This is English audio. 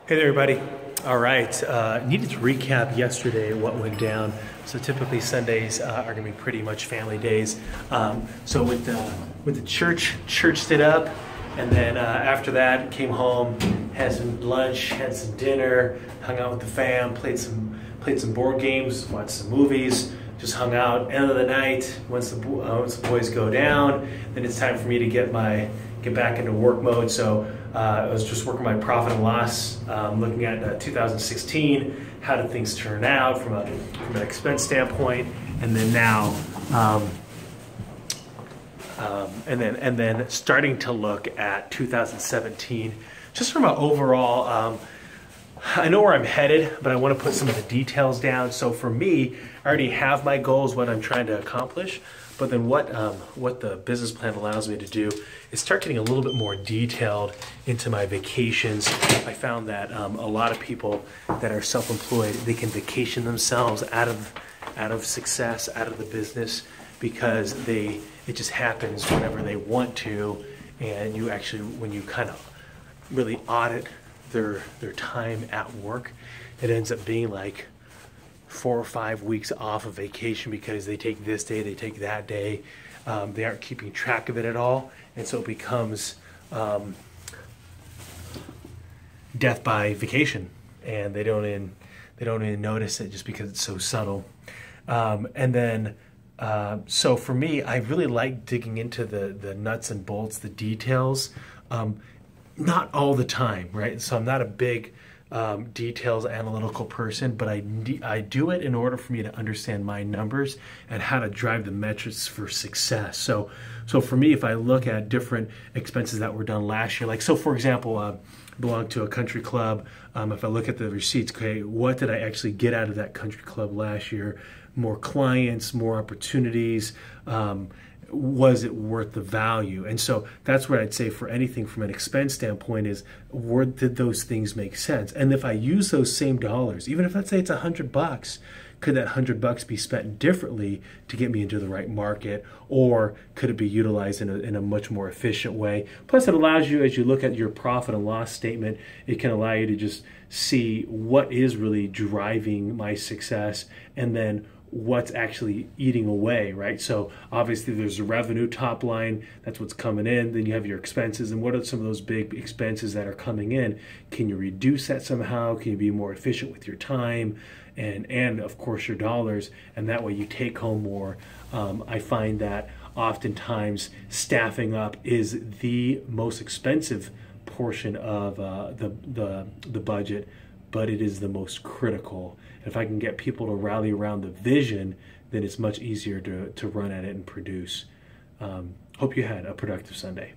Hey there, everybody. All right, needed to recap yesterday what went down. So typically Sundays are going to be pretty much family days. So with the church did up, and then after that came home, had some lunch, had some dinner, hung out with the fam, played some board games, watched some movies, just hung out. End of the night, once the boys go down, then it's time for me to get back into work mode. So I was just working my profit and loss, looking at 2016, how did things turn out from an expense standpoint, and then now, and then starting to look at 2017, just from an overall. I know where I'm headed, but I want to put some of the details down. So for me, I already have my goals, what I'm trying to accomplish. But then what the business plan allows me to do is start getting a little bit more detailed into my vacations. I found that a lot of people that are self-employed, they can vacation themselves out of success, out of the business, because it just happens whenever they want to. And you actually, when you kind of really audit their time at work, it ends up being like 4 or 5 weeks off of vacation because they take this day, they take that day. They aren't keeping track of it at all, and so it becomes death by vacation, and they don't even notice it just because it's so subtle. So for me, I really like digging into the nuts and bolts, the details. Not all the time, right? So I'm not a big details analytical person, but I do it in order for me to understand my numbers and how to drive the metrics for success. So for me, if I look at different expenses that were done last year, like, so for example, I belong to a country club. If I look at the receipts, okay, what did I actually get out of that country club last year? More clients, more opportunities. Was it worth the value? And so that's what I'd say for anything from an expense standpoint is, did those things make sense? And if I use those same dollars, even if let's say it's $100, could that $100 be spent differently to get me into the right market, or could it be utilized in a much more efficient way? Plus, it allows you, as you look at your profit and loss statement, it can allow you to just see what is really driving my success, and then what's actually eating away, right? So obviously there's a revenue top line, that's what's coming in. Then you have your expenses, and what are some of those big expenses that are coming in? Can you reduce that somehow? Can you be more efficient with your time and of course your dollars? And that way you take home more. I find that oftentimes staffing up is the most expensive portion of the budget, but it is the most critical. If I can get people to rally around the vision, then it's much easier to run at it and produce. Hope you had a productive Sunday.